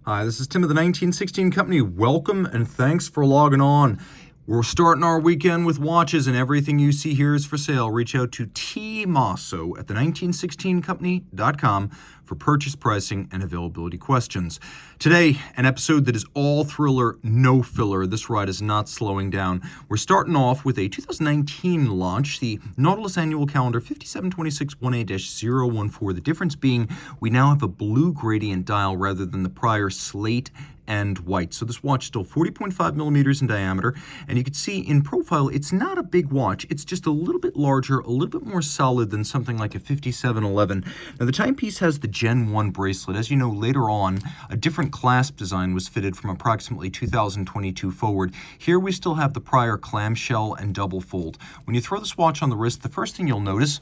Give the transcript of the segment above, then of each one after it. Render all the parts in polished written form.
Hi, this is Tim of the 1916 Company. Welcome and thanks for logging on. We're starting our weekend with watches, and everything you see here is for sale. Reach out to Team Mosso at the1916company.com for purchase pricing and availability questions. Today, an episode that is all thriller, no filler. This ride is not slowing down. We're starting off with a 2019 launch, the Nautilus Annual Calendar 5726 1A-014. The difference being we now have a blue gradient dial rather than the prior slate and white. So this watch is still 40.5 millimeters in diameter, and you can see in profile it's not a big watch. It's just a little bit larger, a little bit more solid than something like a 5711. Now the timepiece has the Gen 1 bracelet. As you know, later on, a different clasp design was fitted from approximately 2022 forward. Here we still have the prior clamshell and double fold. When you throw this watch on the wrist, the first thing you'll notice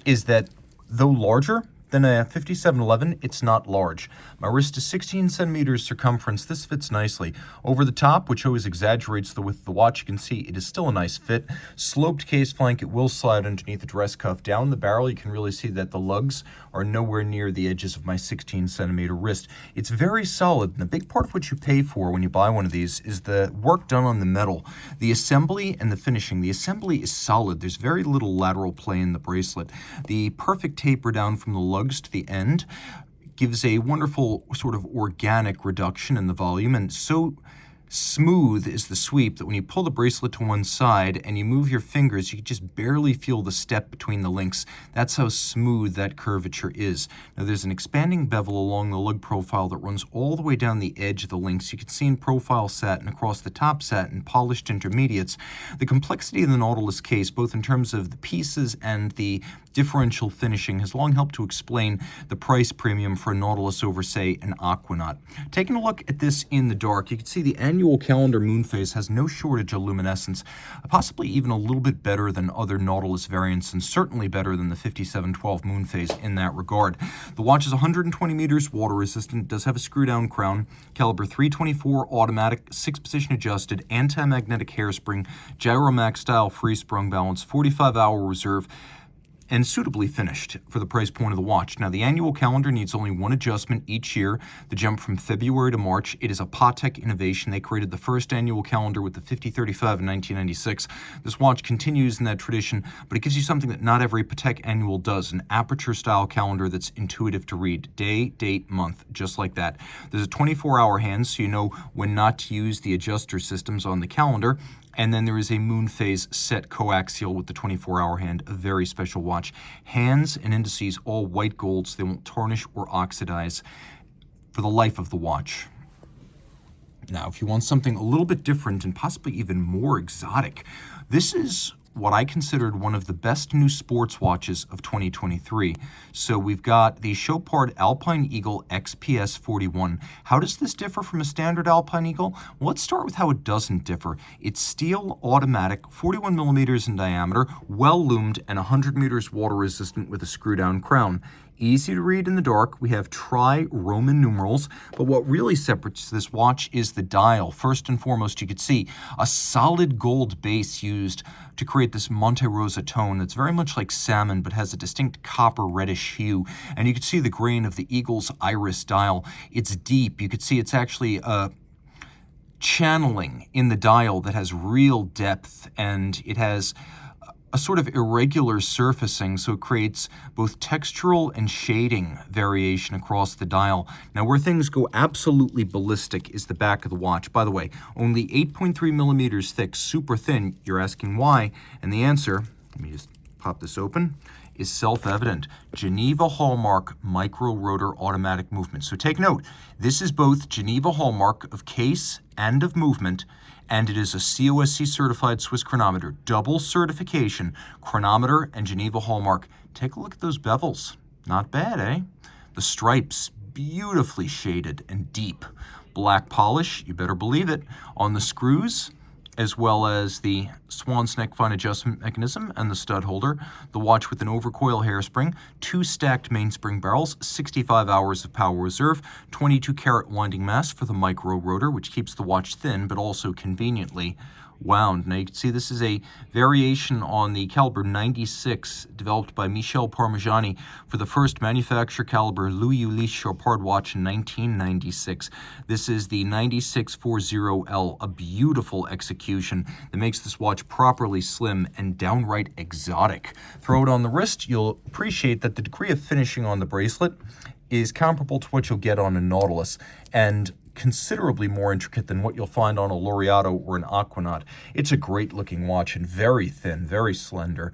is that though larger than a 5711, it's not large. My wrist is 16 centimeters circumference. This fits nicely. Over the top, which always exaggerates the width of the watch, you can see it is still a nice fit. Sloped case flank, it will slide underneath the dress cuff. Down the barrel, you can really see that the lugs are nowhere near the edges of my 16 centimeter wrist. It's very solid, and the big part of what you pay for when you buy one of these is the work done on the metal, the assembly and the finishing. The assembly is solid. There's very little lateral play in the bracelet. The perfect taper down from the lugs to the end gives a wonderful sort of organic reduction in the volume, and so smooth is the sweep that when you pull the bracelet to one side and you move your fingers, you can just barely feel the step between the links. That's how smooth that curvature is. Now there's an expanding bevel along the lug profile that runs all the way down the edge of the links. You can see in profile satin, across the top satin, polished intermediates. The complexity of the Nautilus case, both in terms of the pieces and the differential finishing, has long helped to explain the price premium for a Nautilus over, say, an Aquanaut. Taking a look at this in the dark, you can see the annual calendar Moonphase has no shortage of luminescence, possibly even a little bit better than other Nautilus variants, and certainly better than the 5712 Moonphase in that regard. The watch is 120 meters, water resistant, does have a screw-down crown, caliber 324 automatic, 6-position adjusted, anti-magnetic hairspring, Gyromax style free sprung balance, 45-hour reserve, and suitably finished for the price point of the watch. Now, the annual calendar needs only one adjustment each year, the jump from February to March. It is a Patek innovation. They created the first annual calendar with the 5035 in 1996. This watch continues in that tradition, but it gives you something that not every Patek annual does, an aperture-style calendar that's intuitive to read. Day, date, month, just like that. There's a 24-hour hand, so you know when not to use the adjuster systems on the calendar. And then there is a Moonphase set coaxial with the 24-hour hand, a very special watch. Hands and indices all white gold, so they won't tarnish or oxidize for the life of the watch. Now, if you want something a little bit different and possibly even more exotic, this is what I considered one of the best new sports watches of 2023. So we've got the Chopard Alpine Eagle XPS 41. How does this differ from a standard Alpine Eagle? Well, let's start with how it doesn't differ. It's steel automatic, 41 millimeters in diameter, well loomed, and 100 meters water resistant with a screw-down crown. Easy to read in the dark. We have tri-Roman numerals, but what really separates this watch is the dial. First and foremost, you could see a solid gold base used to create this Monte Rosa tone that's very much like salmon but has a distinct copper reddish hue. And you can see the grain of the Eagle's iris dial. It's deep. You could see it's actually channeling in the dial that has real depth, and it has a sort of irregular surfacing, so it creates both textural and shading variation across the dial. Now, where things go absolutely ballistic is the back of the watch. By the way, only 8.3 millimeters thick, super thin. You're asking why, and the answer, let me just pop this open, is self-evident. Geneva hallmark micro rotor automatic movement. So take note, this is both Geneva hallmark of case and of movement, and it is a COSC certified Swiss chronometer. Double certification, chronometer and Geneva hallmark. Take a look at those bevels. Not bad, eh? The stripes, beautifully shaded and deep. Black polish, you better believe it, on the screws, as well as the swan's neck fine adjustment mechanism and the stud holder. The watch with an overcoil hairspring, 2 stacked mainspring barrels, 65 hours of power reserve, 22 karat winding mass for the micro rotor, which keeps the watch thin but also conveniently wound. Now you can see this is a variation on the caliber 96 developed by Michel Parmigiani for the first manufacturer caliber Louis Ulysse Chopard watch in 1996. This is the 9640L, a beautiful execution that makes this watch properly slim and downright exotic. Throw it on the wrist, you'll appreciate that the degree of finishing on the bracelet is comparable to what you'll get on a Nautilus, and considerably more intricate than what you'll find on a Laureato or an Aquanaut. It's a great looking watch and very thin, very slender.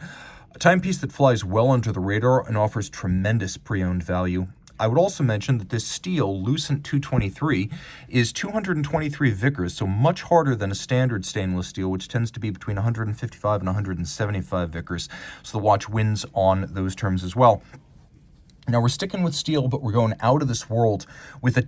A timepiece that flies well under the radar and offers tremendous pre-owned value. I would also mention that this steel, Lucent 223, is 223 Vickers, so much harder than a standard stainless steel, which tends to be between 155 and 175 Vickers. So the watch wins on those terms as well. Now we're sticking with steel, but we're going out of this world with a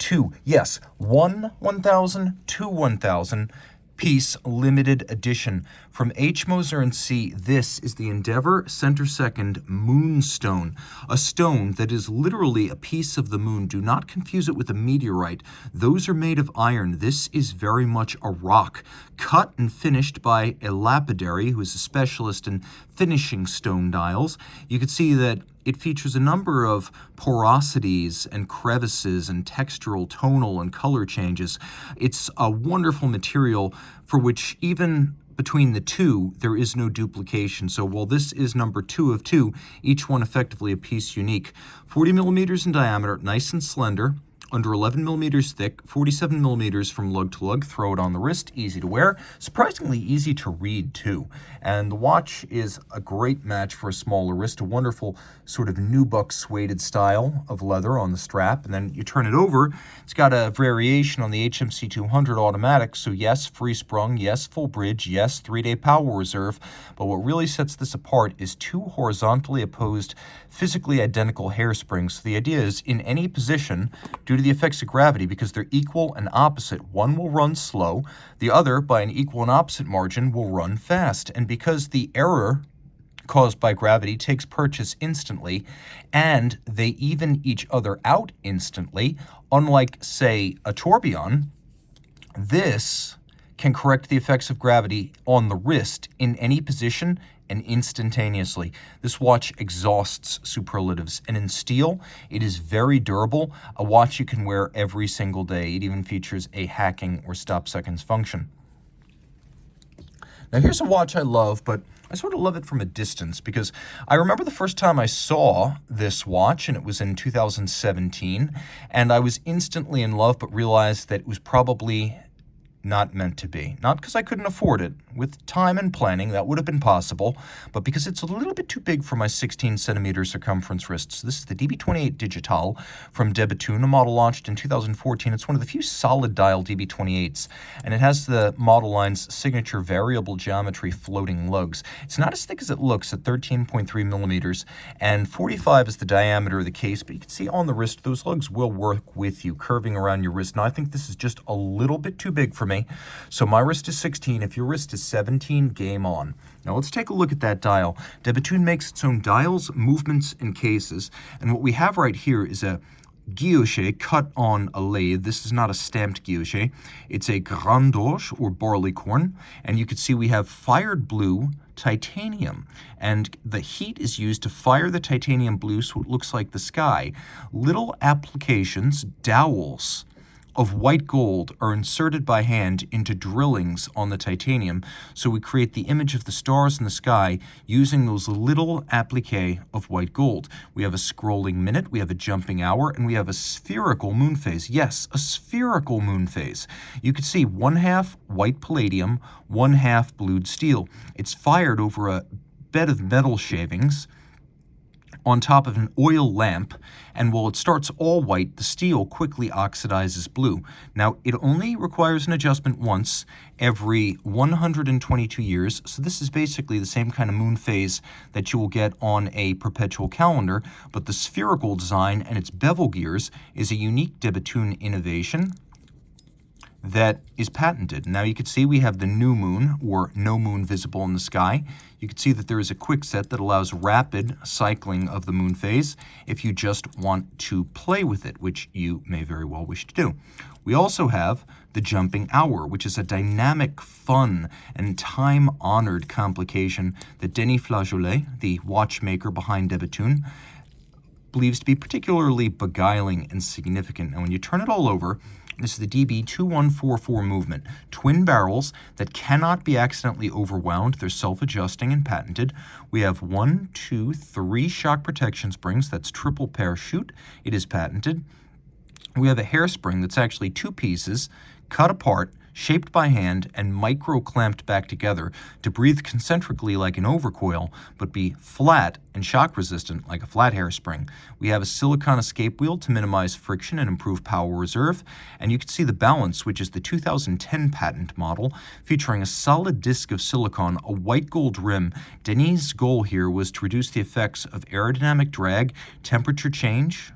1000 piece limited edition from H. Moser & C. This is the Endeavour Center Second Moonstone, a stone that is literally a piece of the moon. Do not confuse it with a meteorite. Those are made of iron. This is very much a rock, cut and finished by a lapidary who is a specialist in finishing stone dials. You can see that it features a number of porosities and crevices and textural, tonal, and color changes. It's a wonderful material for which even between the two, there is no duplication. So while this is number 2 of 2, each one effectively a piece unique. 40 millimeters in diameter, nice and slender, under 11 millimeters thick, 47 millimeters from lug to lug. Throw it on the wrist, easy to wear, surprisingly easy to read too. And the watch is a great match for a smaller wrist, a wonderful sort of nubuck suede style of leather on the strap. And then you turn it over, it's got a variation on the HMC 200 automatic. So yes, free sprung, yes, full bridge, yes, 3-day power reserve. But what really sets this apart is 2 horizontally opposed, physically identical hairsprings. So the idea is in any position, due to the effects of gravity, because they're equal and opposite, one will run slow, the other, by an equal and opposite margin, will run fast. And because the error caused by gravity takes purchase instantly, and they even each other out instantly, unlike, say, a tourbillon, this can correct the effects of gravity on the wrist in any position and instantaneously. This watch exhausts superlatives, and in steel, it is very durable, a watch you can wear every single day. It even features a hacking or stop seconds function. Now here's a watch I love, but I sort of love it from a distance because I remember the first time I saw this watch, and it was in 2017, and I was instantly in love, but realized that it was probably not meant to be. Not because I couldn't afford it. With time and planning, that would have been possible, but because it's a little bit too big for my 16-centimeter circumference wrists. This is the DB28 Digital from Bethune, a model launched in 2014. It's one of the few solid dial DB28s, and it has the model line's signature variable geometry floating lugs. It's not as thick as it looks at 13.3 millimeters, and 45 is the diameter of the case, but you can see on the wrist, those lugs will work with you, curving around your wrist. Now, I think this is just a little bit too big for me. So my wrist is 16. If your wrist is 17, game on. Now let's take a look at that dial. Bethune makes its own dials, movements, and cases. And what we have right here is a guilloche cut on a lathe. This is not a stamped guilloche. It's a grand orge or barleycorn. And you can see we have fired blue titanium, and the heat is used to fire the titanium blue so it looks like the sky. Little applications, dowels of white gold are inserted by hand into drillings on the titanium, so we create the image of the stars in the sky using those little appliques of white gold. We have a scrolling minute, we have a jumping hour, and we have a spherical moon phase. Yes, a spherical moon phase. You can see 1/2 white palladium, 1/2 blued steel. It's fired over a bed of metal shavings on top of an oil lamp, and while it starts all white, the steel quickly oxidizes blue. Now, it only requires an adjustment once every 122 years, so this is basically the same kind of moon phase that you will get on a perpetual calendar, but the spherical design and its bevel gears is a unique Bethune innovation. that is patented. Now you can see we have the new moon, or no moon visible in the sky. You can see that there is a quick set that allows rapid cycling of the moon phase if you just want to play with it, which you may very well wish to do. We also have the jumping hour, which is a dynamic, fun, and time-honored complication that Denis Flageolet, the watchmaker behind de Bethune, believes to be particularly beguiling and significant. Now when you turn it all over, this is the DB28 movement. Twin barrels that cannot be accidentally overwound. They're self-adjusting and patented. We have 1, 2, 3 shock protection springs. That's triple parachute. It is patented. We have a hairspring that's actually 2 pieces, cut apart, shaped by hand, and micro-clamped back together to breathe concentrically like an overcoil, but be flat and shock-resistant like a flat hairspring. We have a silicone escape wheel to minimize friction and improve power reserve, and you can see the balance, which is the 2010 patent model, featuring a solid disc of silicone, a white gold rim. Denis' goal here was to reduce the effects of aerodynamic drag, temperature change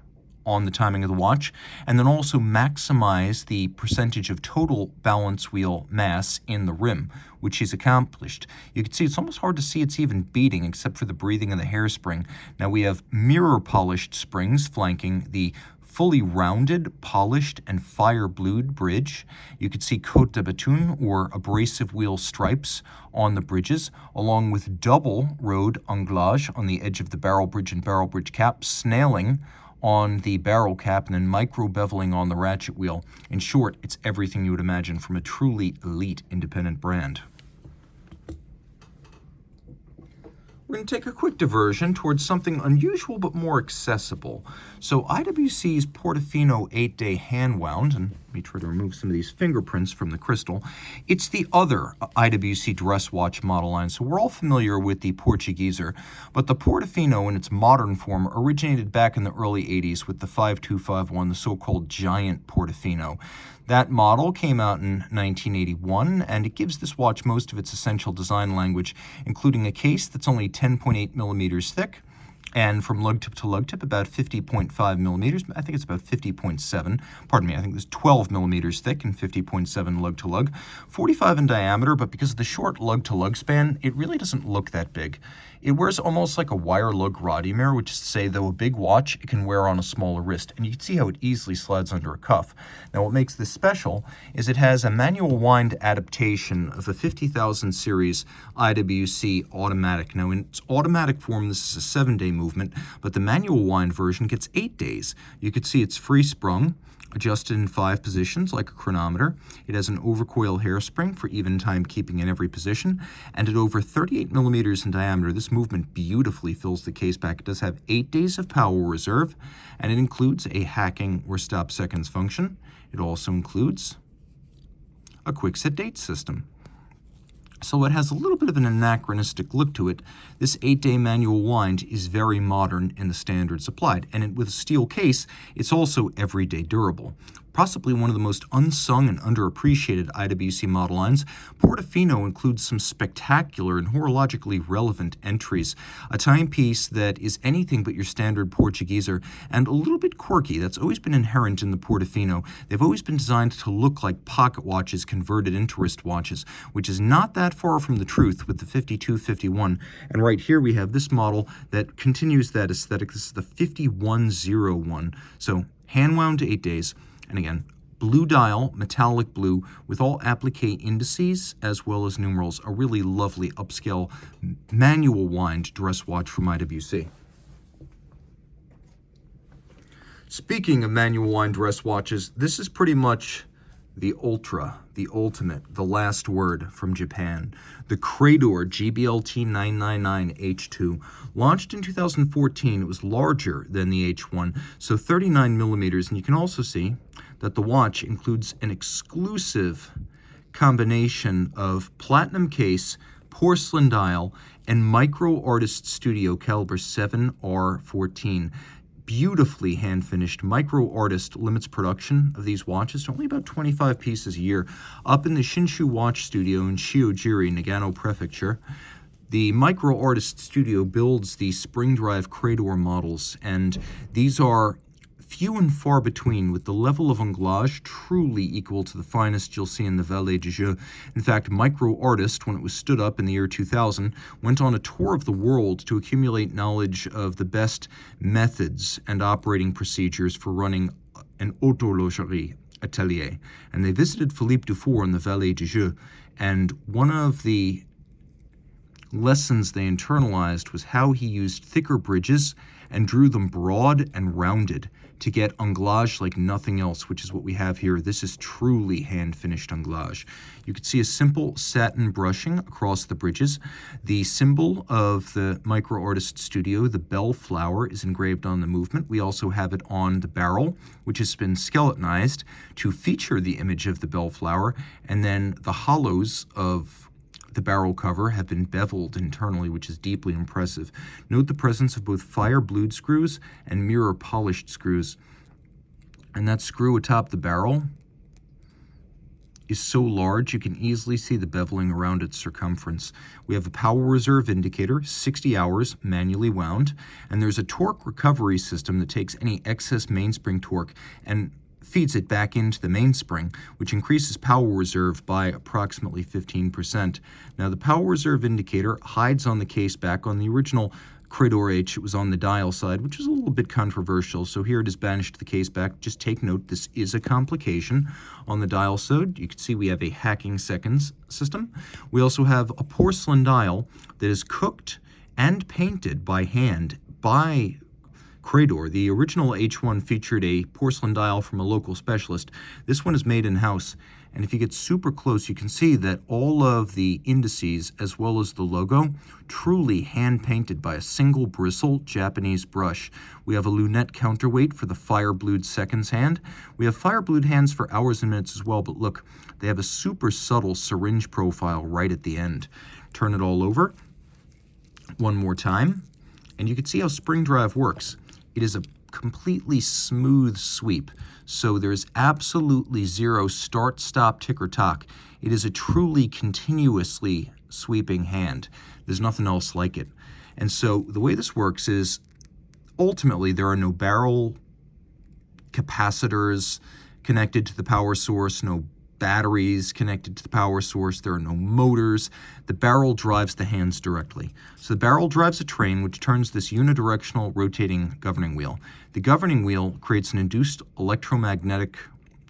on the timing of the watch, and then also maximize the percentage of total balance wheel mass in the rim, which he's accomplished. You can see it's almost hard to see it's even beating except for the breathing of the hairspring. Now we have mirror polished springs flanking the fully rounded, polished, and fire-blued bridge. You can see Côte de Bethune, or abrasive wheel stripes, on the bridges, along with double road anglage on the edge of the barrel bridge and barrel bridge cap, snailing on the barrel cap, and then micro-beveling on the ratchet wheel. In short, it's everything you would imagine from a truly elite independent brand. We're going to take a quick diversion towards something unusual but more accessible. So IWC's Portofino 8-day hand-wound, and let me try to remove some of these fingerprints from the crystal. It's the other IWC dress watch model line, so we're all familiar with the Portugieser, but the Portofino in its modern form originated back in the early 80s with the 5251, the so-called giant Portofino. That model came out in 1981, and it gives this watch most of its essential design language, including a case that's only 10.8 millimeters thick, and from lug tip to lug tip, about 50.5 millimeters. I think it's about 50.7. Pardon me, I think it's 12 millimeters thick and 50.7 lug to lug. 45 in diameter, but because of the short lug to lug span, it really doesn't look that big. It wears almost like a wire lug Rodimir, which is to say, though a big watch, it can wear on a smaller wrist. And you can see how it easily slides under a cuff. Now, what makes this special is it has a manual wind adaptation of a 50,000 series IWC automatic. Now, in its automatic form, this is a 7-day movement, but the manual wind version gets 8 days. You can see it's free sprung, adjusted in 5 positions like a chronometer. It has an overcoil hairspring for even time keeping in every position, and at over 38 millimeters in diameter, this movement beautifully fills the case back. It does have 8 days of power reserve, and it includes a hacking or stop seconds function. It also includes a quick set date system. So it has a little bit of an anachronistic look to it. This 8-day manual wind is very modern in the standards applied, and with a steel case, it's also everyday durable. Possibly one of the most unsung and underappreciated IWC model lines, Portofino includes some spectacular and horologically relevant entries. A timepiece that is anything but your standard Portugieser, and a little bit quirky. That's always been inherent in the Portofino. They've always been designed to look like pocket watches converted into wrist watches, which is not that far from the truth with the 5251. And right here we have this model that continues that aesthetic. This is the 5101. So hand-wound to 8 days. And again, blue dial, metallic blue, with all applique indices as well as numerals. A really lovely upscale manual wind dress watch from IWC. Speaking of manual wind dress watches, this is pretty much the ultra, the ultimate, the last word from Japan. The Credor GBLT 999 H2. Launched in 2014, it was larger than the H1, so 39 millimeters, and you can also see that the watch includes an exclusive combination of platinum case, porcelain dial, and Micro Artist Studio caliber 7R14. Beautifully hand-finished. Micro Artist limits production of these watches to only about 25 pieces a year up in the Shinshu Watch Studio in Shiojiri, Nagano Prefecture. The Micro Artist Studio builds the spring drive Credor models, and these are few and far between, with the level of anglage truly equal to the finest you'll see in the Valet de Jeu. In fact, Micro Artist, when it was stood up in the year 2000, went on a tour of the world to accumulate knowledge of the best methods and operating procedures for running an horlogerie atelier. And they visited Philippe Dufour in the Valet de Jeu, and one of the lessons they internalized was how he used thicker bridges and drew them broad and rounded to get anglage like nothing else, which is what we have here. This is truly hand-finished anglage. You can see a simple satin brushing across the bridges. The symbol of the Micro Artist Studio, the bell flower, is engraved on the movement. We also have it on the barrel, which has been skeletonized to feature the image of the bell flower, and then the hollows of the barrel cover have been beveled internally, which is deeply impressive. Note the presence of both fire-blued screws and mirror-polished screws. And that screw atop the barrel is so large you can easily see the beveling around its circumference. We have a power reserve indicator, 60 hours, manually wound, and there's a torque recovery system that takes any excess mainspring torque and feeds it back into the mainspring, which increases power reserve by approximately 15%. Now, the power reserve indicator hides on the case back. On the original Credor H, it was on the dial side, which is a little bit controversial, so here it is banished to the case back. Just take note, this is a complication. On the dial side, you can see we have a hacking seconds system. We also have a porcelain dial that is cooked and painted by hand by Credor. The original H1 featured a porcelain dial from a local specialist. This one is made in-house, and if you get super close, you can see that all of the indices, as well as the logo, truly hand-painted by a single bristle Japanese brush. We have a lunette counterweight for the fire-blued seconds hand. We have fire-blued hands for hours and minutes as well, but look, they have a super subtle syringe profile right at the end. Turn it all over one more time, and you can see how spring drive works. It is a completely smooth sweep, so there's absolutely zero start, stop, tick, or tock. It is a truly continuously sweeping hand. There's nothing else like it. And so the way this works is, ultimately, there are no barrel capacitors connected to the power source, no batteries connected to the power source, there are no motors. The barrel drives the hands directly. So the barrel drives a train which turns this unidirectional rotating governing wheel. The governing wheel creates an induced electromagnetic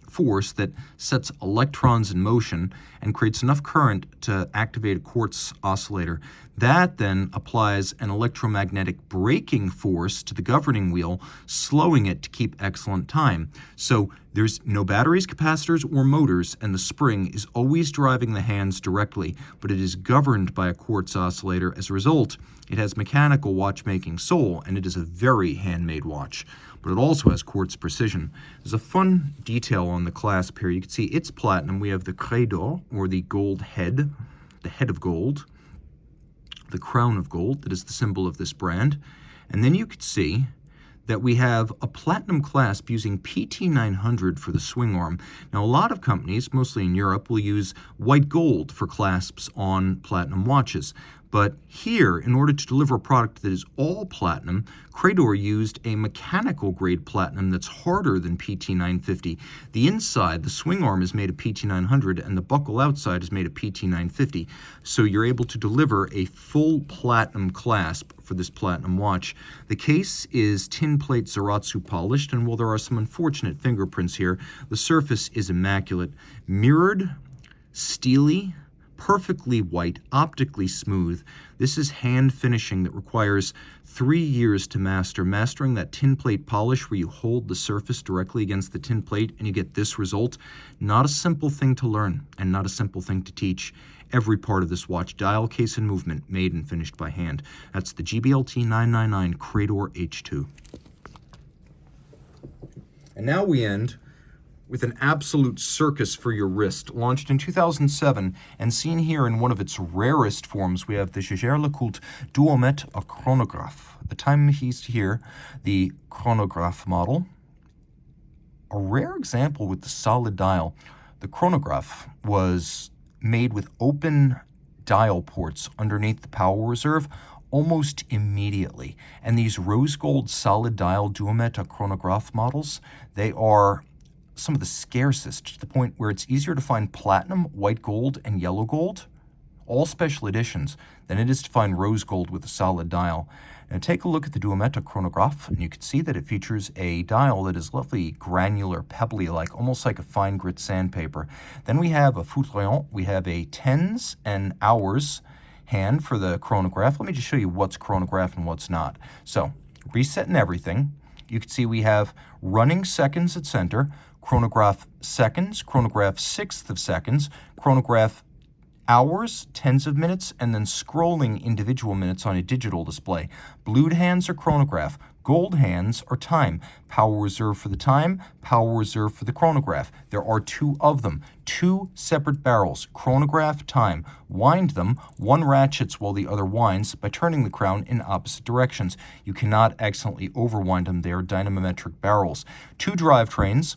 force that sets electrons in motion and creates enough current to activate a quartz oscillator. That then applies an electromagnetic braking force to the governing wheel, slowing it to keep excellent time. So there's no batteries, capacitors, or motors, and the spring is always driving the hands directly, but it is governed by a quartz oscillator. As a result, it has mechanical watchmaking soul, and it is a very handmade watch. But it also has quartz precision. There's a fun detail on the clasp here. You can see it's platinum. We have the Credor, or the gold head, the head of gold, the crown of gold, that is the symbol of this brand. And then you can see that we have a platinum clasp using PT900 for the swing arm. Now, a lot of companies, mostly in Europe, will use white gold for clasps on platinum watches. But here, in order to deliver a product that is all platinum, Credor used a mechanical grade platinum that's harder than PT950. The inside, the swing arm, is made of PT900, and the buckle outside is made of PT950. So you're able to deliver a full platinum clasp for this platinum watch. The case is tin plate Zaratsu polished, and while there are some unfortunate fingerprints here, the surface is immaculate. Mirrored, steely, perfectly white, optically smooth. This is hand finishing that requires 3 years to master. Mastering that tin plate polish where you hold the surface directly against the tin plate and you get this result. Not a simple thing to learn and not a simple thing to teach. Every part of this watch, dial, case, and movement, made and finished by hand. That's the GBLT 999 Credor H2. And now we end with an absolute circus for your wrist. Launched in 2007 and seen here in one of its rarest forms, we have the Jaeger-LeCoultre Duomet of Chronograph. At the time he's here, the Chronograph model. A rare example with the solid dial. The Chronograph was made with open dial ports underneath the power reserve, almost immediately. And these rose gold solid dial duomètre chronograph models, they are some of the scarcest, to the point where it's easier to find platinum, white gold, and yellow gold, all special editions, than it is to find rose gold with a solid dial. Now take a look at the duomètre chronograph, and you can see that it features a dial that is lovely, granular, pebbly-like, almost like a fine grit sandpaper. Then we have a foutre-rayon, we have a tens and hours hand for the chronograph. Let me just show you what's chronograph and what's not. So, reset and everything. You can see we have running seconds at center, chronograph seconds, chronograph sixths of seconds, chronograph hours, tens of minutes, and then scrolling individual minutes on a digital display. Blued hands are chronograph. Gold hands are time. Power reserve for the time, power reserve for the chronograph. There are two of them, two separate barrels, chronograph, time. Wind them, one ratchets while the other winds by turning the crown in opposite directions. You cannot accidentally overwind them. They are dynamometric barrels. Two drivetrains,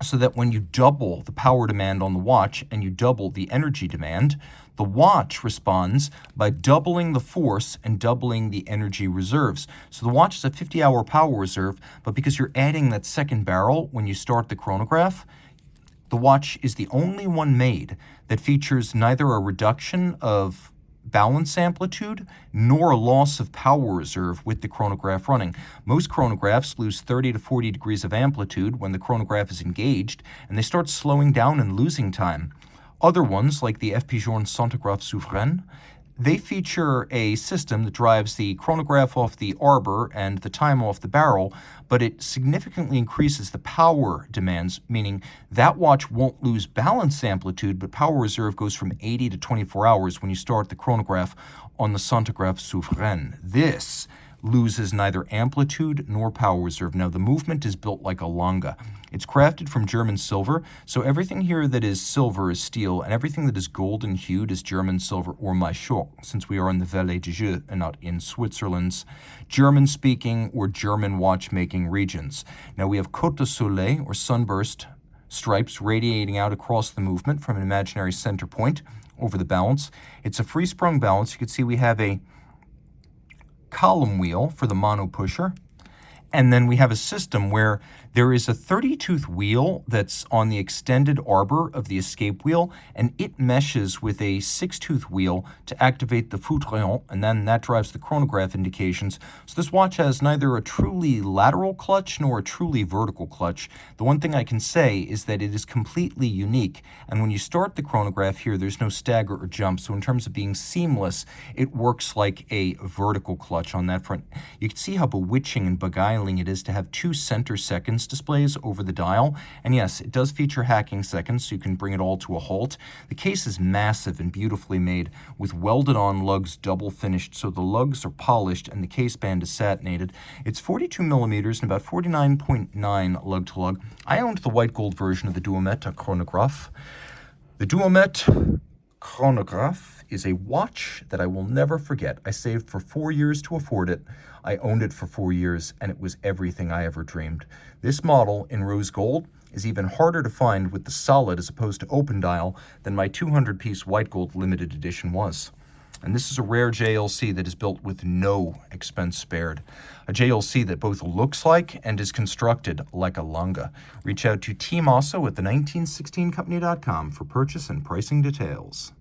so that when you double the power demand on the watch and you double the energy demand, the watch responds by doubling the force and doubling the energy reserves. So the watch is a 50-hour power reserve, but because you're adding that second barrel when you start the chronograph, the watch is the only one made that features neither a reduction of balance amplitude nor a loss of power reserve with the chronograph running. Most chronographs lose 30 to 40 degrees of amplitude when the chronograph is engaged, and they start slowing down and losing time. Other ones, like the FP Journe Sontographe Souverain, they feature a system that drives the chronograph off the arbor and the time off the barrel, but it significantly increases the power demands, meaning that watch won't lose balance amplitude, but power reserve goes from 80 to 24 hours when you start the chronograph on the Sontographe Souverain. This loses neither amplitude nor power reserve. Now, the movement is built like a longa. It's crafted from German silver, so everything here that is silver is steel, and everything that is golden hued is German silver or maillot, since we are in the Vallée du Jeu and not in Switzerland's German-speaking or German watchmaking regions. Now, we have Côte de Soleil, or sunburst, stripes radiating out across the movement from an imaginary center point over the balance. It's a free-sprung balance. You can see we have a column wheel for the mono pusher, and then we have a system where there is a 30-tooth wheel that's on the extended arbor of the escape wheel, and it meshes with a 6-tooth wheel to activate the foutre-rayon, and then that drives the chronograph indications. So this watch has neither a truly lateral clutch nor a truly vertical clutch. The one thing I can say is that it is completely unique, and when you start the chronograph here, there's no stagger or jump, so in terms of being seamless, it works like a vertical clutch on that front. You can see how bewitching and beguiling it is to have two center seconds displays over the dial, and yes, it does feature hacking seconds, so you can bring it all to a halt. The case is massive and beautifully made, with welded-on lugs double finished, so the lugs are polished and the case band is satinated. It's 42 millimeters and about 49.9 lug to lug. I owned the white gold version of the duomètre chronograph. The duomètre chronograph is a watch that I will never forget. I saved for 4 years to afford it. I owned it for 4 years, and it was everything I ever dreamed. This model in rose gold is even harder to find with the solid as opposed to open dial than my 200-piece white gold limited edition was. And this is a rare JLC that is built with no expense spared. A JLC that both looks like and is constructed like a longa. Reach out to Team Mosso at the 1916company.com for purchase and pricing details.